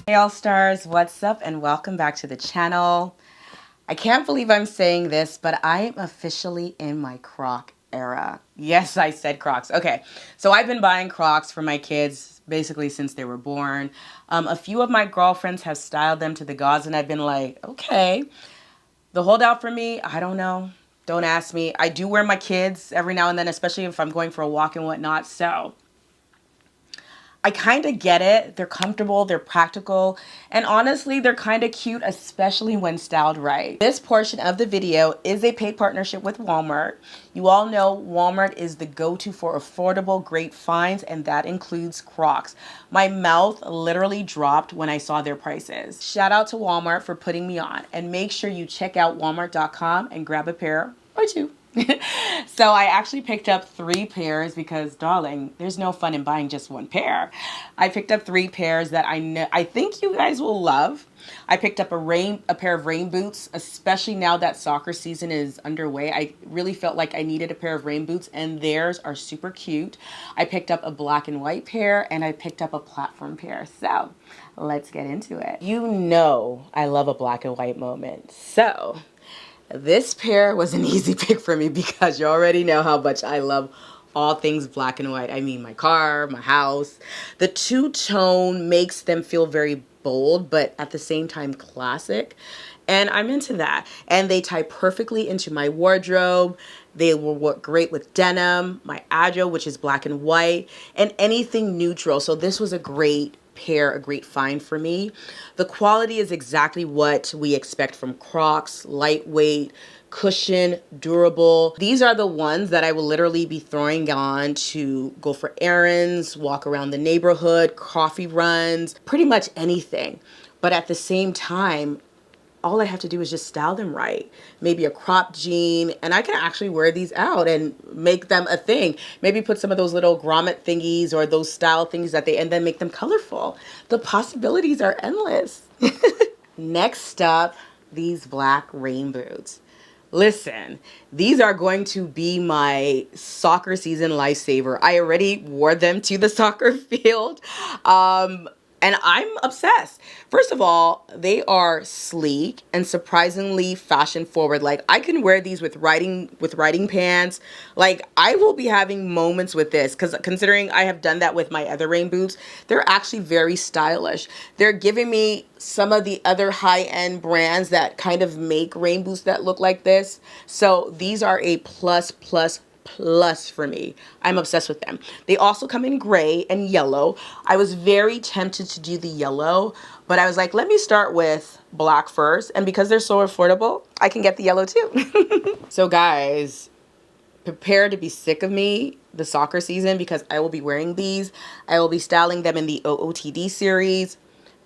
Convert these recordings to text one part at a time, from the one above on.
Hey all stars, what's up and welcome back to the channel. I can't believe I'm saying this, but I am officially in my Croc era. Yes, I said Crocs. Okay, so I've been buying Crocs for my kids basically since they were born. A few of my girlfriends have styled them to the gods and I've been like, okay. The holdout for me, I don't know. Don't ask me. I do wear my kids every now and then, especially if I'm going for a walk and whatnot. So I kind of get it. They're comfortable, they're practical, and honestly, they're kind of cute, especially when styled right. This portion of the video is a paid partnership with Walmart. You all know Walmart is the go-to for affordable, great finds, and that includes Crocs. My mouth literally dropped when I saw their prices. Shout out to Walmart for putting me on, and make sure you check out walmart.com and grab a pair or two. So I actually picked up 3 pairs because, darling, there's no fun in buying just one pair. I picked up 3 pairs that I think you guys will love. I picked up a pair of rain boots, especially now that soccer season is underway. I really felt like I needed a pair of rain boots, and theirs are super cute. I picked up a black and white pair, and I picked up a platform pair. So let's get into it. You know I love a black and white moment. So this pair was an easy pick for me because you already know how much I love all things black and white. I mean, my car, my house. The two-tone makes them feel very bold, but at the same time classic. And I'm into that. And they tie perfectly into my wardrobe. They will work great with denim, my agio, which is black and white, and anything neutral. So this was a great pair, a great find for me. The quality is exactly what we expect from Crocs: lightweight, cushion, durable. These are the ones that I will literally be throwing on to go for errands, walk around the neighborhood, coffee runs, pretty much anything. But at the same time, all I have to do is just style them right. Maybe a crop jean, and I can actually wear these out and make them a thing. Maybe put some of those little grommet thingies or those style things and then make them colorful. The possibilities are endless. Next up, these black rain boots. Listen, these are going to be my soccer season lifesaver. I already wore them to the soccer field. And I'm obsessed. First of all, they are sleek and surprisingly fashion forward. Like, I can wear these with riding pants. Like, I will be having moments with this because considering I have done that with my other rain boots, they're actually very stylish. They're giving me some of the other high-end brands that kind of make rain boots that look like this. So these are a plus for me. I'm obsessed with them. They also come in gray and yellow. I was very tempted to do the yellow, but I was like, let me start with black first. And because they're so affordable, I can get the yellow too. So guys, prepare to be sick of me the soccer season because I will be wearing these. I will be styling them in the OOTD series.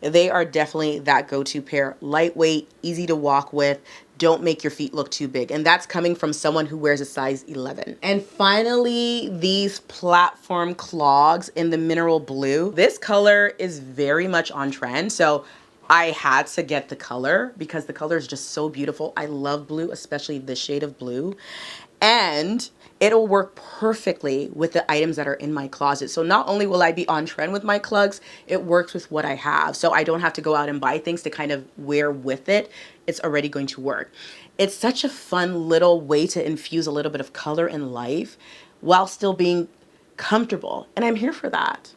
They are definitely that go-to pair. Lightweight, easy to walk with, don't make your feet look too big. And that's coming from someone who wears a size 11. And finally, these platform clogs in the mineral blue. This color is very much on trend. So I had to get the color because the color is just so beautiful. I love blue, especially this shade of blue. And it'll work perfectly with the items that are in my closet. So not only will I be on trend with my clogs, it works with what I have. So I don't have to go out and buy things to kind of wear with it. It's already going to work. It's such a fun little way to infuse a little bit of color in life while still being comfortable. And I'm here for that.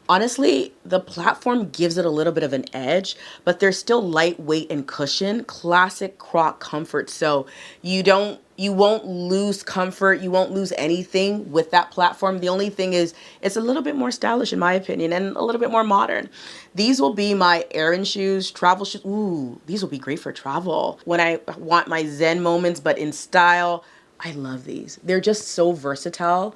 Honestly, the platform gives it a little bit of an edge, but they're still lightweight and cushion, classic Croc comfort. So you won't lose comfort. You won't lose anything with that platform. The only thing is it's a little bit more stylish in my opinion and a little bit more modern. These will be my errand shoes, travel shoes. Ooh, these will be great for travel. When I want my Zen moments, but in style, I love these. They're just so versatile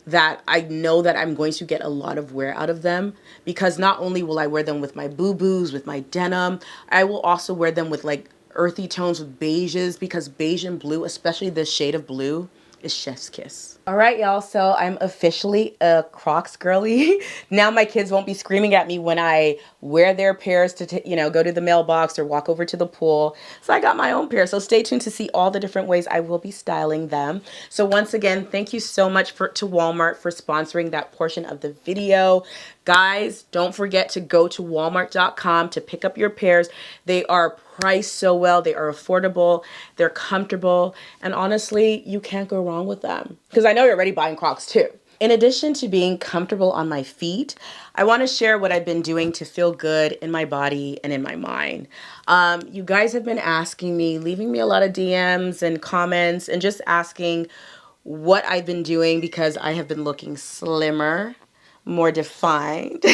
that I know that I'm going to get a lot of wear out of them because not only will I wear them with my boo-boos, with my denim, I will also wear them with like earthy tones with beiges because beige and blue, especially this shade of blue, is chef's kiss. All right, y'all, so I'm officially a Crocs girly. Now my kids won't be screaming at me when I wear their pairs to, go to the mailbox or walk over to the pool. So I got my own pair. So stay tuned to see all the different ways I will be styling them. So once again, thank you so much to Walmart for sponsoring that portion of the video. Guys, don't forget to go to walmart.com to pick up your pairs. They are priced so well. They are affordable. They're comfortable. And honestly, you can't go wrong with them. Because I know you're already buying Crocs too. In addition to being comfortable on my feet, I want to share what I've been doing to feel good in my body and in my mind. You guys have been asking me, leaving me a lot of DMs and comments, and just asking what I've been doing because I have been looking slimmer, more defined.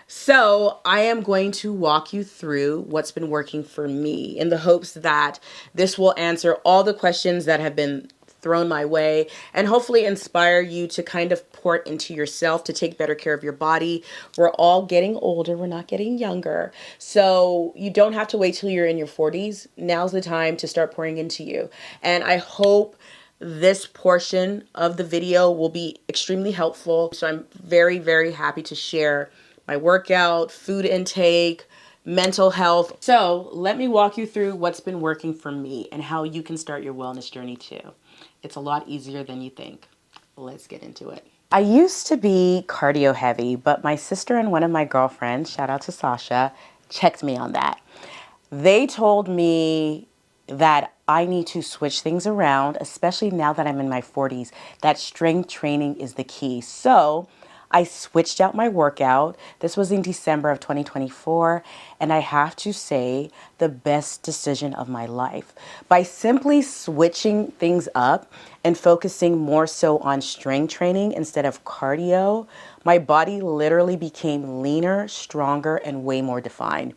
So I am going to walk you through what's been working for me in the hopes that this will answer all the questions that have been thrown my way and hopefully inspire you to kind of pour into yourself to take better care of your body. We're all getting older. We're not getting younger. So you don't have to wait till you're in your 40s. Now's the time to start pouring into you. And I hope this portion of the video will be extremely helpful. So I'm very, very happy to share my workout, food intake, mental health. So let me walk you through what's been working for me and how you can start your wellness journey too. It's a lot easier than you think. Let's get into it. I used to be cardio heavy, but my sister and one of my girlfriends, shout out to Sasha, checked me on that. They told me that I need to switch things around, especially now that I'm in my 40s, that strength training is the key. So I switched out my workout. This was in December of 2024, and I have to say the best decision of my life. By simply switching things up and focusing more so on strength training instead of cardio, my body literally became leaner, stronger, and way more defined.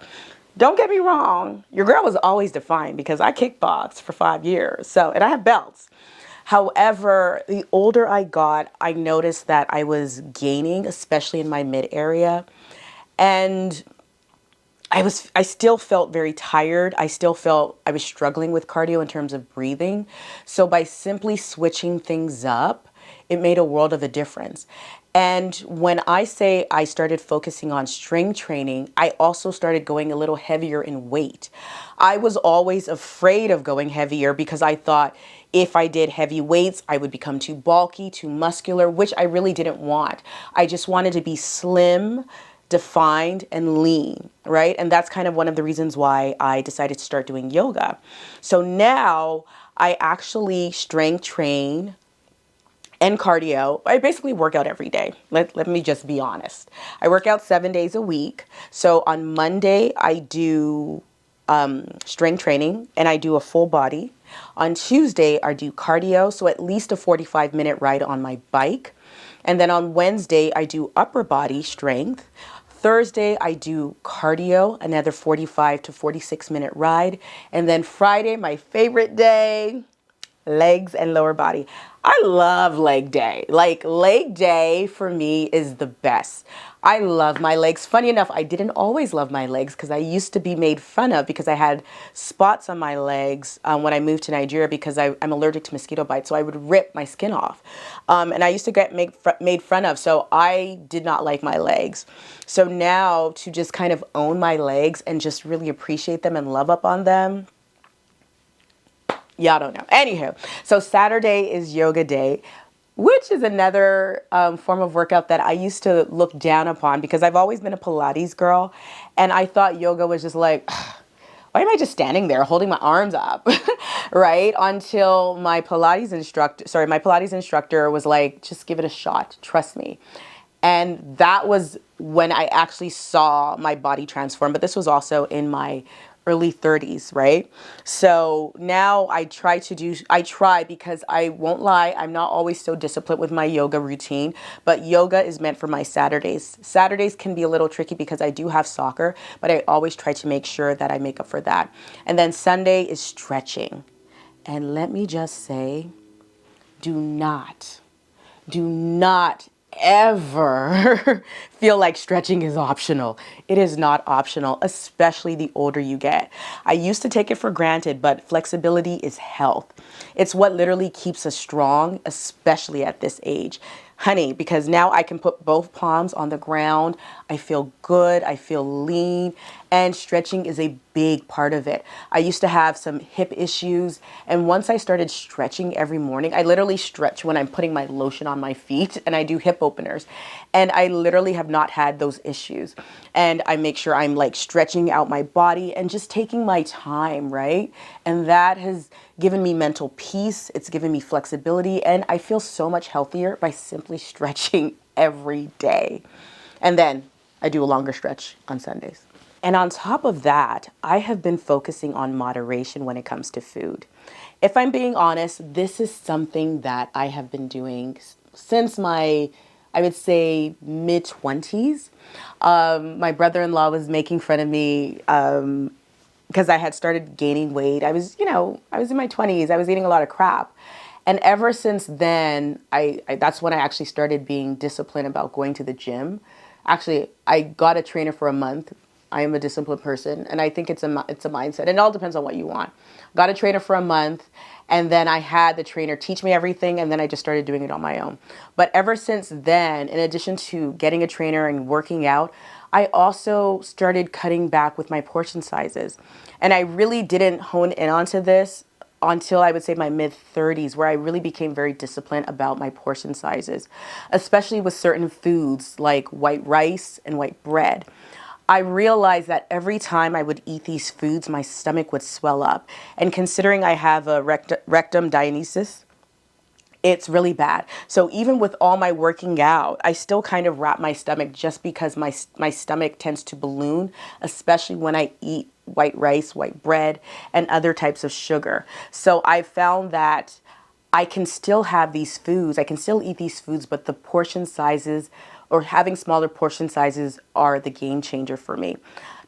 Don't get me wrong, your girl was always defined because I kickboxed for 5 years, and I have belts. However, the older I got, I noticed that I was gaining, especially in my mid area. And I still felt very tired. I still felt I was struggling with cardio in terms of breathing. So by simply switching things up, it made a world of a difference. And when I say I started focusing on strength training, I also started going a little heavier in weight. I was always afraid of going heavier because I thought if I did heavy weights, I would become too bulky, too muscular, which I really didn't want. I just wanted to be slim, defined, and lean, right? And that's kind of one of the reasons why I decided to start doing yoga. So now I actually strength train and cardio. I basically work out every day. Let me just be honest. I work out 7 days a week. So on Monday, I do strength training and I do a full body. On Tuesday, I do cardio, so at least a 45-minute ride on my bike. And then on Wednesday, I do upper body strength. Thursday, I do cardio, another 45 to 46-minute ride. And then Friday, my favorite day, legs and lower body. I love leg day. Like leg day for me is the best. I love my legs. Funny enough, I didn't always love my legs because I used to be made fun of because I had spots on my legs when I moved to Nigeria because I'm allergic to mosquito bites. So I would rip my skin off. And I used to get made fun of. So I did not like my legs. So now to just kind of own my legs and just really appreciate them and love up on them, y'all don't know. Anywho, so Saturday is yoga day, which is another form of workout that I used to look down upon because I've always been a Pilates girl. And I thought yoga was just like, why am I just standing there holding my arms up? Right? Until my Pilates instructor was like, just give it a shot. Trust me. And that was when I actually saw my body transform. But this was also in my early 30s, right? So now I try because I won't lie, I'm not always so disciplined with my yoga routine, but yoga is meant for my Saturdays. Saturdays can be a little tricky because I do have soccer, but I always try to make sure that I make up for that. And then Sunday is stretching. And let me just say, do not ever feel like stretching is optional. It is not optional, especially the older you get. I used to take it for granted, but flexibility is health. It's what literally keeps us strong, especially at this age. honey, because now I can put both palms on the ground. I feel good. I feel lean, and stretching is a big part of it. I used to have some hip issues, and once I started stretching every morning, I literally stretch when I'm putting my lotion on my feet, and I do hip openers, and I literally have not had those issues. And I make sure I'm like stretching out my body and just taking my time, right? And that has given me mental peace. It's given me flexibility, and I feel so much healthier by simply stretching every day. And then I do a longer stretch on Sundays. And on top of that, I have been focusing on moderation when it comes to food. If I'm being honest, this is something that I have been doing since my, I would say, mid 20s. My brother-in-law was making fun of me because I had started gaining weight. I was in my 20s. I was eating a lot of crap. And ever since then, that's when I actually started being disciplined about going to the gym. Actually, I got a trainer for a month. I am a disciplined person, and I think it's a mindset. And it all depends on what you want. Got a trainer for a month, and then I had the trainer teach me everything, and then I just started doing it on my own. But ever since then, in addition to getting a trainer and working out, I also started cutting back with my portion sizes. And I really didn't hone in onto this until I would say my mid 30s, where I really became very disciplined about my portion sizes, especially with certain foods like white rice and white bread. I realized that every time I would eat these foods, my stomach would swell up. And considering I have a rectum dianesis, it's really bad. So even with all my working out, I still kind of wrap my stomach just because my stomach tends to balloon, especially when I eat white rice, white bread, and other types of sugar. So I found that I can still have these foods, I can still eat these foods, but the portion sizes or having smaller portion sizes are the game changer for me.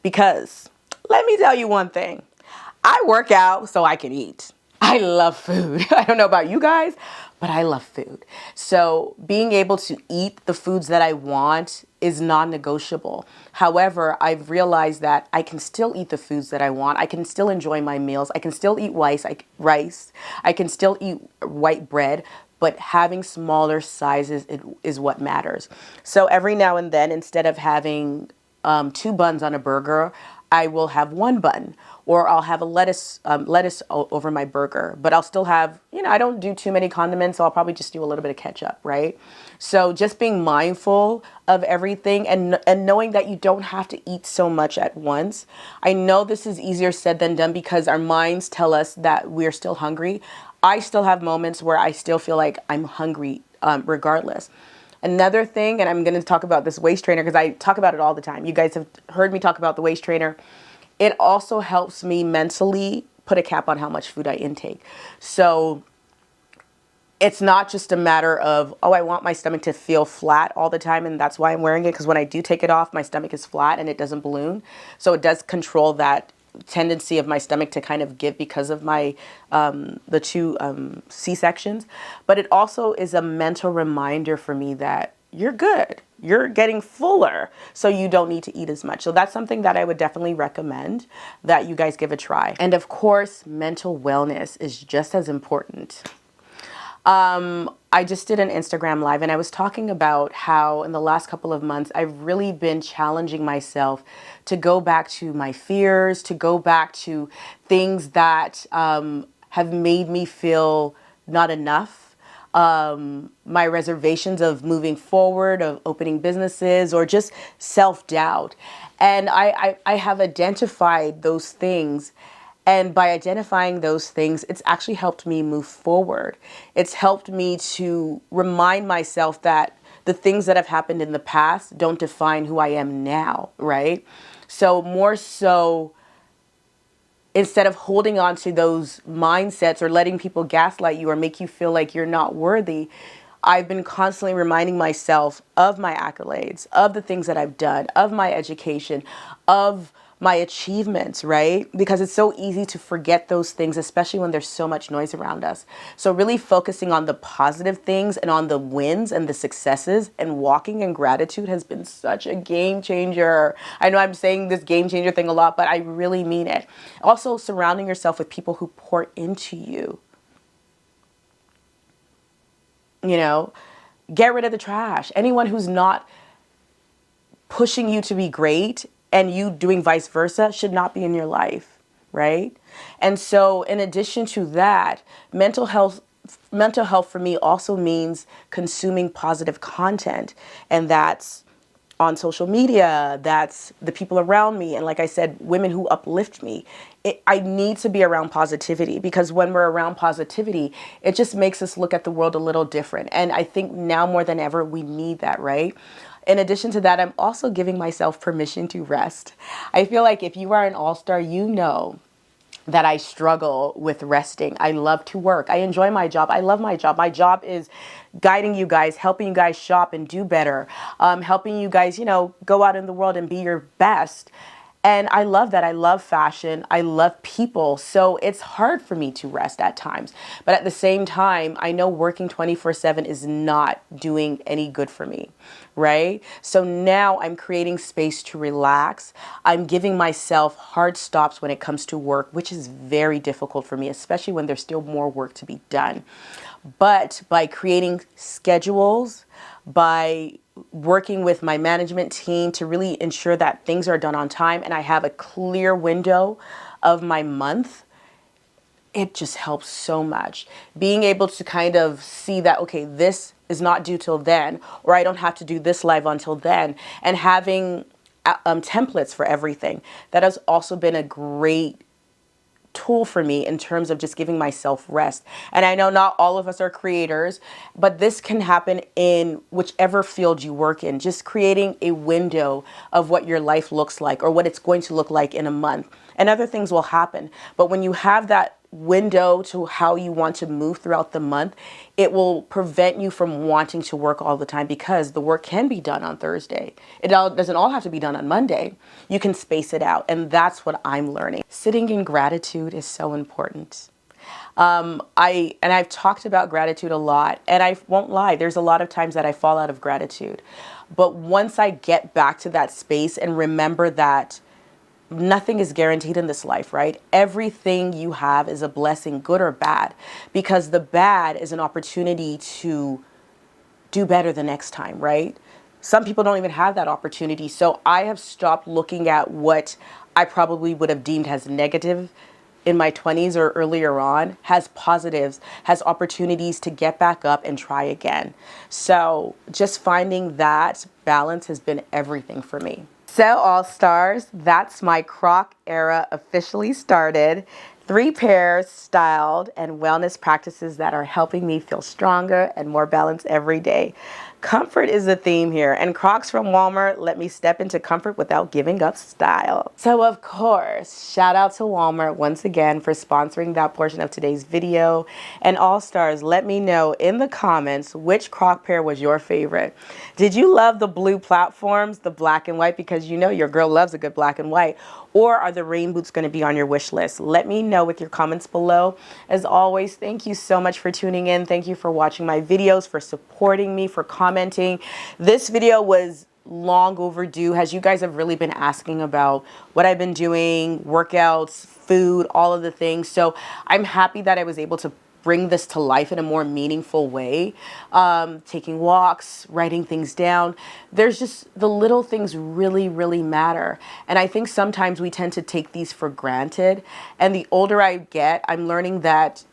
Because let me tell you one thing. I work out so I can eat. I love food. I don't know about you guys, but I love food. So being able to eat the foods that I want is non-negotiable. However, I've realized that I can still eat the foods that I want. I can still enjoy my meals. I can still eat rice. I can still eat white bread, but having smaller sizes is what matters. So every now and then, instead of having two buns on a burger, I will have one bun, or I'll have a lettuce over my burger, but I'll still have, I don't do too many condiments, so I'll probably just do a little bit of ketchup, right? So just being mindful of everything and knowing that you don't have to eat so much at once. I know this is easier said than done because our minds tell us that we're still hungry. I still have moments where I still feel like I'm hungry, regardless. Another thing, and I'm going to talk about this waist trainer because I talk about it all the time. You guys have heard me talk about the waist trainer. It also helps me mentally put a cap on how much food I intake. So it's not just a matter of, oh, I want my stomach to feel flat all the time, and that's why I'm wearing it, because when I do take it off, my stomach is flat and it doesn't balloon. So it does control that tendency of my stomach to kind of give because of my the two C-sections. But it also is a mental reminder for me that you're good. You're getting fuller, so you don't need to eat as much. So that's something that I would definitely recommend that you guys give a try. And of course, mental wellness is just as important. I just did an Instagram live and I was talking about how in the last couple of months, I've really been challenging myself to go back to my fears, to go back to things that have made me feel not enough. My reservations of moving forward, of opening businesses, or just self-doubt. And I have identified those things. And by identifying those things, it's actually helped me move forward. It's helped me to remind myself that the things that have happened in the past don't define who I am now, right? So more so, instead of holding on to those mindsets or letting people gaslight you or make you feel like you're not worthy, I've been constantly reminding myself of my accolades, of the things that I've done, of my education, of my achievements, right? Because it's so easy to forget those things, especially when there's so much noise around us. So really focusing on the positive things and on the wins and the successes and walking in gratitude has been such a game changer. I know I'm saying this game changer thing a lot, but I really mean it. Also, surrounding yourself with people who pour into you. You know, Get rid of the trash. Anyone who's not pushing you to be great and you doing vice versa should not be in your life, right? And so in addition to that, mental health for me also means consuming positive content, and that's on social media, that's the people around me, and like I said, women who uplift me. I need to be around positivity, because when we're around positivity, it just makes us look at the world a little different. And I think now more than ever, we need that, right? In addition to that, I'm also giving myself permission to rest. I feel like if you are an all-star, you know that I struggle with resting. I love to work. I enjoy my job. I love my job. My job is guiding you guys, helping you guys shop and do better, helping you guys, go out in the world and be your best. And I love that. I love fashion. I love people. So it's hard for me to rest at times. But at the same time, I know working 24/7 is not doing any good for me, right? So now I'm creating space to relax. I'm giving myself hard stops when it comes to work, which is very difficult for me, especially when there's still more work to be done. But by creating schedules, by working with my management team to really ensure that things are done on time and I have a clear window of my month, it just helps so much. Being able to kind of see that, okay, this is not due till then, or I don't have to do this live until then, and having templates for everything. That has also been a great tool for me in terms of just giving myself rest. And I know not all of us are creators, but this can happen in whichever field you work in. Just creating a window of what your life looks like or what it's going to look like in a month. And other things will happen. But when you have that window to how you want to move throughout the month, it will prevent you from wanting to work all the time, because the work can be done on Thursday. Doesn't all have to be done on Monday. You can space it out. And that's what I'm learning. Sitting in gratitude is so important. I've talked about gratitude a lot, and I won't lie, there's a lot of times that I fall out of gratitude. But once I get back to that space and remember that nothing is guaranteed in this life, right? Everything you have is a blessing, good or bad, because the bad is an opportunity to do better the next time, right? Some people don't even have that opportunity. So I have stopped looking at what I probably would have deemed as negative in my 20s or earlier on, has positives, has opportunities to get back up and try again. So just finding that balance has been everything for me. So all stars, that's my Croc era officially started. 3 pairs styled and wellness practices that are helping me feel stronger and more balanced every day. Comfort is the theme here, and Crocs from Walmart let me step into comfort without giving up style. So of course, shout out to Walmart once again for sponsoring that portion of today's video. And all stars, let me know in the comments which Croc pair was your favorite. Did you love the blue platforms, the black and white, because you know your girl loves a good black and white? Or are the rain boots going to be on your wish list? Let me know with your comments below. As always, thank you so much for tuning in. Thank you for watching my videos, for supporting me, for commenting. This video was long overdue, as you guys have really been asking about what I've been doing, workouts, food, all of the things. So I'm happy that I was able to bring this to life in a more meaningful way. Taking walks, writing things down. There's just the little things really, really matter. And I think sometimes we tend to take these for granted. And the older I get, I'm learning that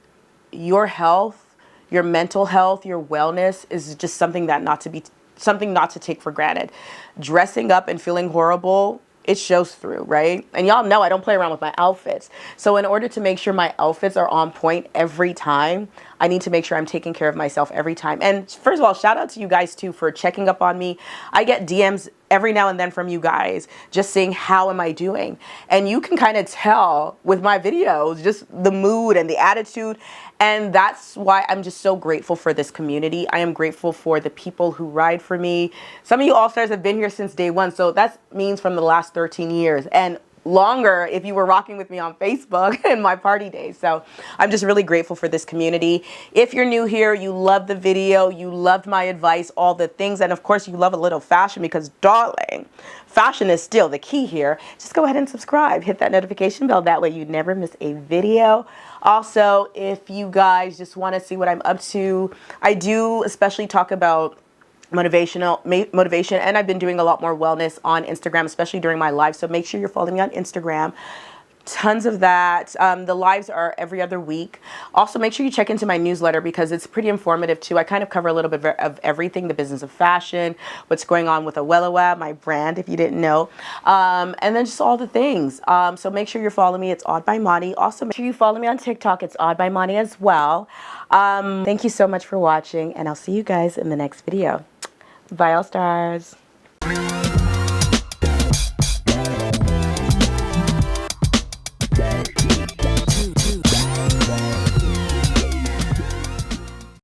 your health, your mental health, your wellness is just something not to take for granted. Dressing up and feeling horrible, it shows through, right? And y'all know I don't play around with my outfits. So in order to make sure my outfits are on point every time, I need to make sure I'm taking care of myself every time. And first of all, shout out to you guys too for checking up on me. I get DMs every now and then from you guys just saying, how am I doing? And you can kind of tell with my videos, just the mood and the attitude. And that's why I'm just so grateful for this community. I am grateful for the people who ride for me. Some of you all-stars have been here since day one. So that means from the last 13 years. And longer if you were rocking with me on Facebook in my party days. So I'm just really grateful for this community. If you're new here, you love the video, you loved my advice, all the things, and of course you love a little fashion, because darling, fashion is still the key here. Just go ahead and subscribe, hit that notification bell, that way you never miss a video. Also, if you guys just want to see what I'm up to, I do especially talk about motivation, and I've been doing a lot more wellness on Instagram, especially during my live. So make sure you're following me on Instagram. Tons of that. The lives are every other week. Also, make sure you check into my newsletter because it's pretty informative too. I kind of cover a little bit of everything, the business of fashion, what's going on with Awelewa, my brand, if you didn't know, and then just all the things. So make sure you're following me. It's Odd by Moni. Also, make sure you follow me on TikTok. It's Odd by Moni as well. Thank you so much for watching, and I'll see you guys in the next video. Bye, all stars.